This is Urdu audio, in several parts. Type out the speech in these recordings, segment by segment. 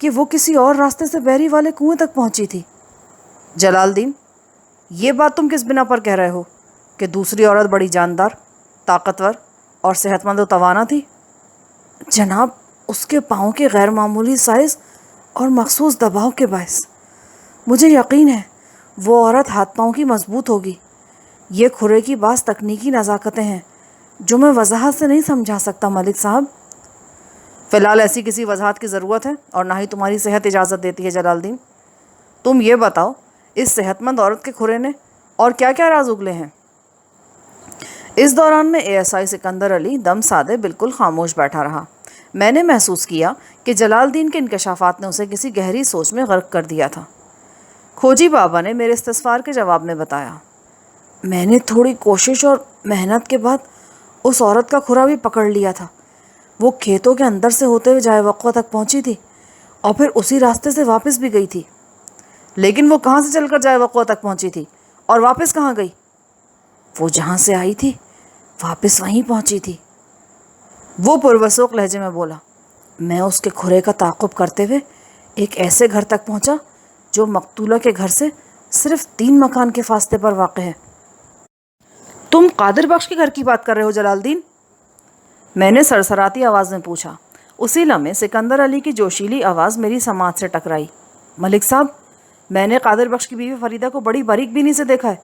کہ وہ کسی اور راستے سے بحری والے کنویں تک پہنچی تھی۔ جلال الدین، یہ بات تم کس بنا پر کہہ رہے ہو کہ دوسری عورت بڑی جاندار، طاقتور اور صحت مند و توانا تھی؟ جناب، اس کے پاؤں کے غیر معمولی سائز اور مخصوص دباؤ کے باعث مجھے یقین ہے وہ عورت ہاتھ پاؤں کی مضبوط ہوگی۔ یہ کھرے کی بعض تکنیکی نزاکتیں ہیں جو میں وضاحت سے نہیں سمجھا سکتا ملک صاحب۔ فی الحال ایسی کسی وضاحت کی ضرورت ہے اور نہ ہی تمہاری صحت اجازت دیتی ہے جلال الدین۔ تم یہ بتاؤ، اس صحت مند عورت کے کھرے نے اور کیا کیا راز اگلے ہیں؟ اس دوران میں ASI سکندر علی دم سادے بالکل خاموش بیٹھا رہا۔ میں نے محسوس کیا کہ جلال الدین کے انکشافات نے اسے کسی گہری سوچ میں غرق کر دیا تھا۔ کھوجی بابا نے میرے استفسار کے جواب میں بتایا، میں نے تھوڑی کوشش اور محنت کے بعد اس عورت کا کھرا بھی پکڑ لیا تھا۔ وہ کھیتوں کے اندر سے ہوتے ہوئے جائے وقوع تک پہنچی تھی اور پھر اسی راستے سے واپس بھی گئی تھی۔ لیکن وہ کہاں سے چل کر جائے وقوع تک پہنچی تھی اور واپس کہاں گئی؟ وہ جہاں سے آئی تھی واپس وہیں پہنچی تھی، وہ پروسوک لہجے میں بولا۔ میں اس کے کھرے کا تعاقب کرتے ہوئے ایک ایسے گھر تک پہنچا جو مقتولہ کے گھر سے صرف 3 مکان کے فاصلے پر واقع ہے۔ تم قادر بخش کے گھر کی بات کر رہے ہو جلال الدین؟ میں نے سرسراتی آواز میں پوچھا۔ اسی لمحے سکندر علی کی جوشیلی آواز میری سماعت سے ٹکرائی۔ ملک صاحب، میں نے قادر بخش کی بیوی فریدہ کو بڑی باریک بینی سے دیکھا ہے۔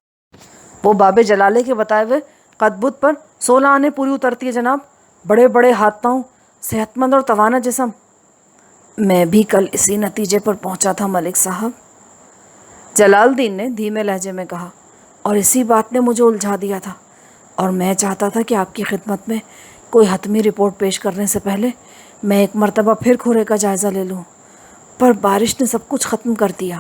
وہ باب جلالے کے بتائے ہوئے قد بت پر 16 آنے پوری اترتی ہے جناب، بڑے بڑے ہاتھ پاؤں، صحت مند اور توانا جسم۔ میں بھی کل اسی نتیجے پر پہنچا تھا ملک صاحب، جلال الدین نے دھیمے لہجے میں کہا، اور اسی بات نے مجھے الجھا دیا تھا، اور میں چاہتا تھا کہ آپ کی خدمت میں کوئی حتمی رپورٹ پیش کرنے سے پہلے میں ایک مرتبہ پھر کھرے کا جائزہ لے لوں، پر بارش نے سب کچھ ختم کر دیا۔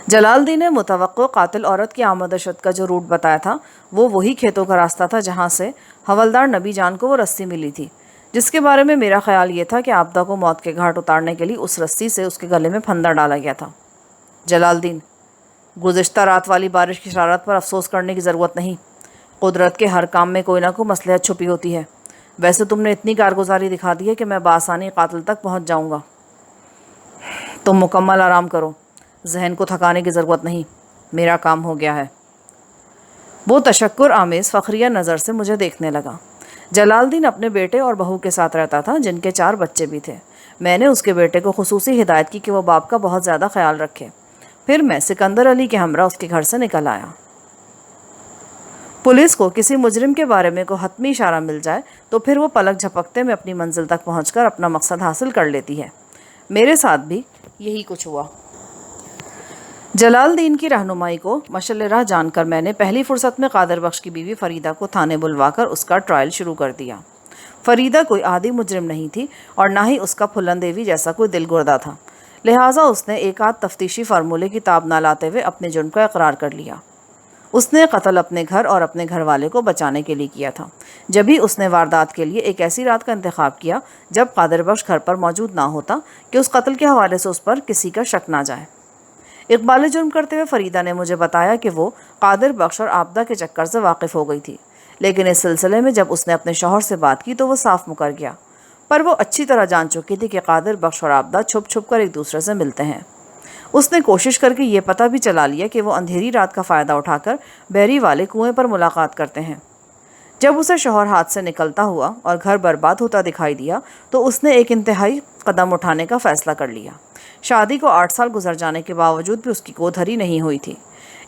جلال الدین نے متوقع قاتل عورت کی آمد و شد کا جو روٹ بتایا تھا وہ وہی کھیتوں کا راستہ تھا جہاں سے حوالدار نبی جان کو وہ رسی ملی تھی، جس کے بارے میں میرا خیال یہ تھا کہ آبدہ کو موت کے گھاٹ اتارنے کے لیے اس رسی سے اس کے گلے میں پھندا ڈالا گیا تھا۔ جلال الدین، گزشتہ رات والی بارش کی شرارت پر افسوس کرنے کی ضرورت نہیں۔ قدرت کے ہر کام میں کوئی نہ کوئی مصلحت چھپی ہوتی ہے۔ ویسے تم نے اتنی کارگزاری دکھا دی ہے کہ میں بآسانی قاتل تک پہنچ جاؤں گا۔ تم مکمل آرام کرو، ذہن کو تھکانے کی ضرورت نہیں، میرا کام ہو گیا ہے۔ وہ تشکر آمیز فخریہ نظر سے مجھے دیکھنے لگا۔ جلال الدین اپنے بیٹے اور بہو کے ساتھ رہتا تھا جن کے 4 بچے بھی تھے۔ میں نے اس کے بیٹے کو خصوصی ہدایت کی کہ وہ باپ کا بہت زیادہ خیال رکھے۔ پھر میں سکندر علی کے ہمراہ اس کے گھر سے نکل آیا۔ پولیس کو کسی مجرم کے بارے میں کوئی حتمی اشارہ مل جائے تو پھر وہ پلک جھپکتے میں اپنی منزل تک پہنچ کر اپنا مقصد حاصل کر لیتی ہے۔ میرے ساتھ بھی یہی کچھ ہوا۔ جلال الدین کی رہنمائی کو مشعل راہ جان کر میں نے پہلی فرصت میں قادر بخش کی بیوی فریدہ کو تھانے بلوا کر اس کا ٹرائل شروع کر دیا۔ فریدہ کوئی عادی مجرم نہیں تھی اور نہ ہی اس کا پھلن دیوی جیسا کوئی دل گردہ تھا، لہٰذا اس نے ایک آدھ تفتیشی فارمولے کی تاب نہ لاتے ہوئے اپنے جرم کا اقرار کر لیا۔ اس نے قتل اپنے گھر اور اپنے گھر والے کو بچانے کے لیے کیا تھا، جبھی اس نے واردات کے لیے ایک ایسی رات کا انتخاب کیا جب قادر بخش گھر پر موجود نہ ہوتا کہ اس قتل کے حوالے سے اس پر کسی کا شک نہ جائے۔ اقبال جرم کرتے ہوئے فریدہ نے مجھے بتایا کہ وہ قادر بخش اور آبدہ کے چکر سے واقف ہو گئی تھی، لیکن اس سلسلے میں جب اس نے اپنے شوہر سے بات کی تو وہ صاف مکر گیا، پر وہ اچھی طرح جان چکی تھی کہ قادر بخش اور آبدہ چھپ چھپ کر ایک دوسرے سے ملتے ہیں۔ اس نے کوشش کر کے یہ پتہ بھی چلا لیا کہ وہ اندھیری رات کا فائدہ اٹھا کر بحری والے کنویں پر ملاقات کرتے ہیں۔ جب اسے شوہر ہاتھ سے نکلتا ہوا اور گھر برباد ہوتا دکھائی دیا تو اس نے ایک انتہائی قدم اٹھانے کا فیصلہ کر لیا۔ شادی کو 8 سال گزر جانے کے باوجود بھی اس کی گود ہری نہیں ہوئی تھی،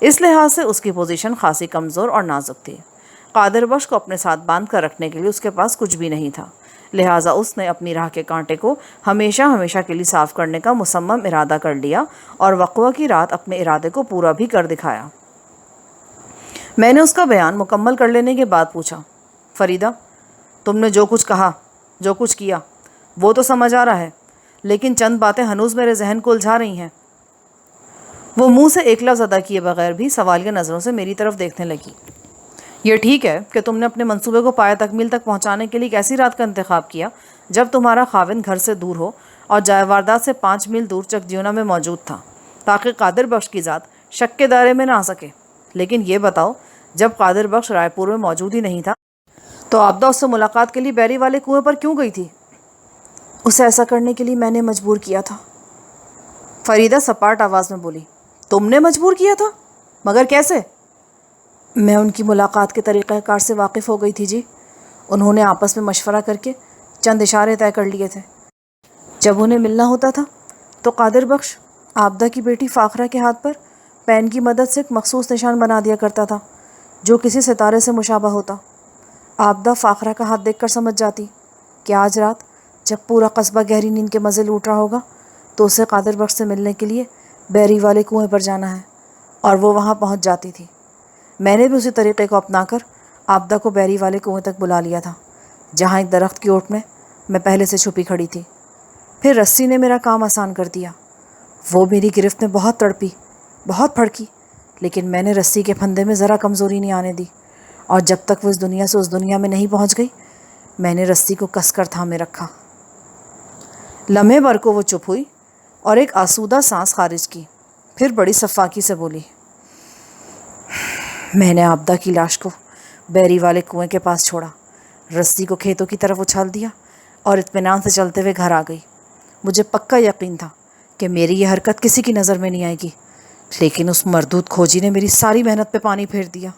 اس لحاظ سے اس کی پوزیشن خاصی کمزور اور نازک تھی۔ قادر بخش کو اپنے ساتھ باندھ کر رکھنے کے لیے اس کے پاس کچھ بھی نہیں تھا، لہٰذا اس نے اپنی راہ کے کانٹے کو ہمیشہ ہمیشہ کے لیے صاف کرنے کا مصمم ارادہ کر لیا اور وقوع کی رات اپنے ارادے کو پورا بھی کر دکھایا۔ میں نے اس کا بیان مکمل کر لینے کے بعد پوچھا، فریدہ، تم نے جو کچھ کہا، جو کچھ کیا، وہ تو سمجھ آ رہا ہے، لیکن چند باتیں ہنوز میرے ذہن کو الجھا رہی ہیں۔ وہ منہ سے ایک لفظ ادا کیے بغیر بھی سوالیہ نظروں سے میری طرف دیکھنے لگی۔ یہ ٹھیک ہے کہ تم نے اپنے منصوبے کو پایہ تکمیل تک پہنچانے کے لیے ایک ایسی رات کا انتخاب کیا جب تمہارا خاوند گھر سے دور ہو اور جائے واردات سے 5 میل دور چکجیونا میں موجود تھا، تاکہ قادر بخش کی ذات شک کے دائرے میں نہ آ سکے۔ لیکن یہ بتاؤ، جب قادر بخش رائے پور میں موجود ہی نہیں تھا تو آبدہ اس سے ملاقات کے لیے بحری والے کنویں پر کیوں گئی تھی؟ اسے ایسا کرنے کے لیے میں نے مجبور کیا تھا۔ فریدہ سپاٹ آواز میں بولی، تم نے مجبور کیا تھا؟ مگر کیسے؟ میں ان کی ملاقات کے طریقہ کار سے واقف ہو گئی تھی جی۔ انہوں نے آپس میں مشورہ کر کے چند اشارے طے کر لیے تھے۔ جب انہیں ملنا ہوتا تھا تو قادر بخش عابدہ کی بیٹی فاخرہ کے ہاتھ پر پین کی مدد سے ایک مخصوص نشان بنا دیا کرتا تھا جو کسی ستارے سے مشابہ ہوتا۔ عابدہ فاخرہ کا ہاتھ دیکھ کر سمجھ جاتی کہ آج رات جب پورا قصبہ گہری نیند کے مزے لوٹ رہا ہوگا تو اسے قادر بخش سے ملنے کے لیے بیری والے کنویں پر جانا ہے، اور وہ وہاں پہنچ جاتی تھی۔ میں نے بھی اسی طریقے کو اپنا کر عابدہ کو بیری والے کنویں تک بلا لیا تھا، جہاں ایک درخت کی اوٹ میں پہلے سے چھپی کھڑی تھی۔ پھر رسی نے میرا کام آسان کر دیا۔ وہ میری گرفت میں بہت تڑپی، بہت پھڑکی، لیکن میں نے رسی کے پھندے میں ذرا کمزوری نہیں آنے دی، اور جب تک وہ اس دنیا سے اس دنیا میں نہیں پہنچ گئی میں نے رسی کو کس کر تھامے رکھا۔ لمحے بھر کو وہ چپ ہوئی اور ایک آسودہ سانس خارج کی، پھر بڑی صفاقی سے بولی، میں نے عابدہ کی لاش کو بیری والے کنویں کے پاس چھوڑا، رسی کو کھیتوں کی طرف اچھال دیا اور اطمینان سے چلتے ہوئے گھر آ گئی۔ مجھے پکا یقین تھا کہ میری یہ حرکت کسی کی نظر میں نہیں آئے گی، لیکن اس مردود کھوجی نے میری ساری محنت پہ پانی پھیر دیا۔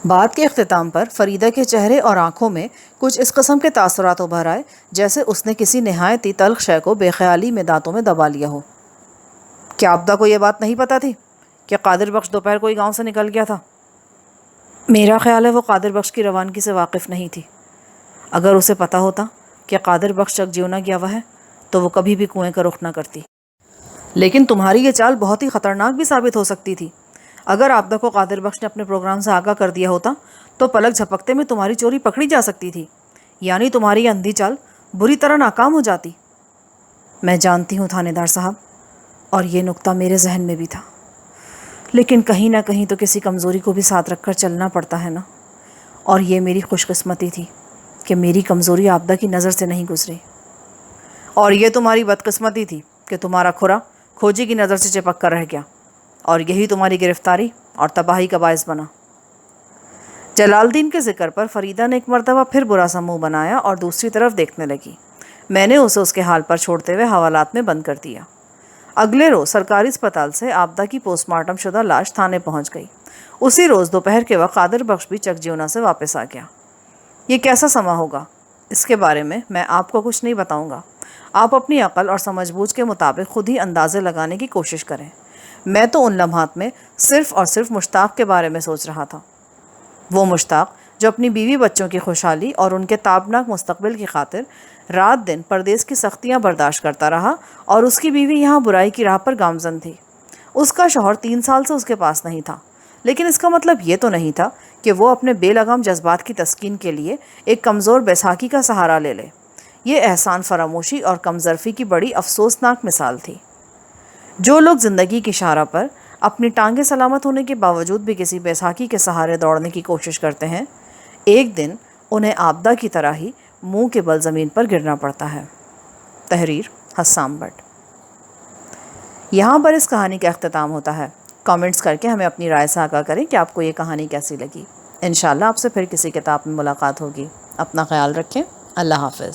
بات کے اختتام پر فریدہ کے چہرے اور آنکھوں میں کچھ اس قسم کے تاثرات ابھر آئے جیسے اس نے کسی نہایت ہی تلخ شے کو بے خیالی میں دانتوں میں دبا لیا ہو۔ کیا عابدہ کو یہ بات نہیں پتہ تھی کہ قادر بخش دوپہر کو ہی گاؤں سے نکل گیا تھا؟ میرا خیال ہے وہ قادر بخش کی روانگی سے واقف نہیں تھی۔ اگر اسے پتہ ہوتا کہ قادر بخش چک جیونا گیا ہوا ہے تو وہ کبھی بھی کنویں کا رخ نہ کرتی۔ لیکن تمہاری یہ چال بہت ہی خطرناک بھی ثابت ہو سکتی تھی۔ اگر عابدہ کو قادر بخش نے اپنے پروگرام سے آگاہ کر دیا ہوتا تو پلک جھپکتے میں تمہاری چوری پکڑی جا سکتی تھی، یعنی تمہاری یہ اندھی چال بری طرح ناکام ہو جاتی۔ میں جانتی ہوں تھانے دار صاحب، اور یہ نقطہ میرے ذہن میں بھی تھا، لیکن کہیں نہ کہیں تو کسی کمزوری کو بھی ساتھ رکھ کر چلنا پڑتا ہے نا، اور یہ میری خوش قسمتی تھی کہ میری کمزوری عابدہ کی نظر سے نہیں گزری، اور یہ تمہاری بدقسمتی تھی کہ تمہارا کھرا کھوجی کی نظر سے چپک کر رہ گیا، اور یہی تمہاری گرفتاری اور تباہی کا باعث بنا۔ جلال الدین کے ذکر پر فریدہ نے ایک مرتبہ پھر برا سا منہ بنایا اور دوسری طرف دیکھنے لگی۔ میں نے اسے اس کے حال پر چھوڑتے ہوئے حوالات میں بند کر دیا۔ اگلے روز سرکاری اسپتال سے عابدہ کی پوسٹ مارٹم شدہ لاش تھانے پہنچ گئی۔ اسی روز دوپہر کے وقت قادر بخش بھی چک جیونا سے واپس آ گیا۔ یہ کیسا سما ہوگا اس کے بارے میں آپ کو کچھ نہیں بتاؤں گا۔ آپ اپنی عقل اور سمجھ بوجھ کے مطابق خود ہی اندازے لگانے کی کوشش کریں۔ میں تو ان لمحات میں صرف اور صرف مشتاق کے بارے میں سوچ رہا تھا، وہ مشتاق جو اپنی بیوی بچوں کی خوشحالی اور ان کے تابناک مستقبل کی خاطر رات دن پردیس کی سختیاں برداشت کرتا رہا، اور اس کی بیوی یہاں برائی کی راہ پر گامزن تھی۔ اس کا شوہر 3 سال سے اس کے پاس نہیں تھا، لیکن اس کا مطلب یہ تو نہیں تھا کہ وہ اپنے بے لگام جذبات کی تسکین کے لیے ایک کمزور بیساکھی کا سہارا لے لے۔ یہ احسان فراموشی اور کمظرفی کی بڑی افسوسناک مثال تھی۔ جو لوگ زندگی کی شاہراہ پر اپنی ٹانگیں سلامت ہونے کے باوجود بھی کسی بیساکھی کے سہارے دوڑنے کی کوشش کرتے ہیں، ایک دن انہیں عابدہ کی طرح ہی منہ کے بل زمین پر گرنا پڑتا ہے۔ تحریر حسام بٹ۔ یہاں پر اس کہانی کا اختتام ہوتا ہے۔ کامنٹس کر کے ہمیں اپنی رائے سے آگاہ کریں کہ آپ کو یہ کہانی کیسی لگی۔ انشاءاللہ آپ سے پھر کسی کتاب میں ملاقات ہوگی۔ اپنا خیال رکھیں۔ اللہ حافظ۔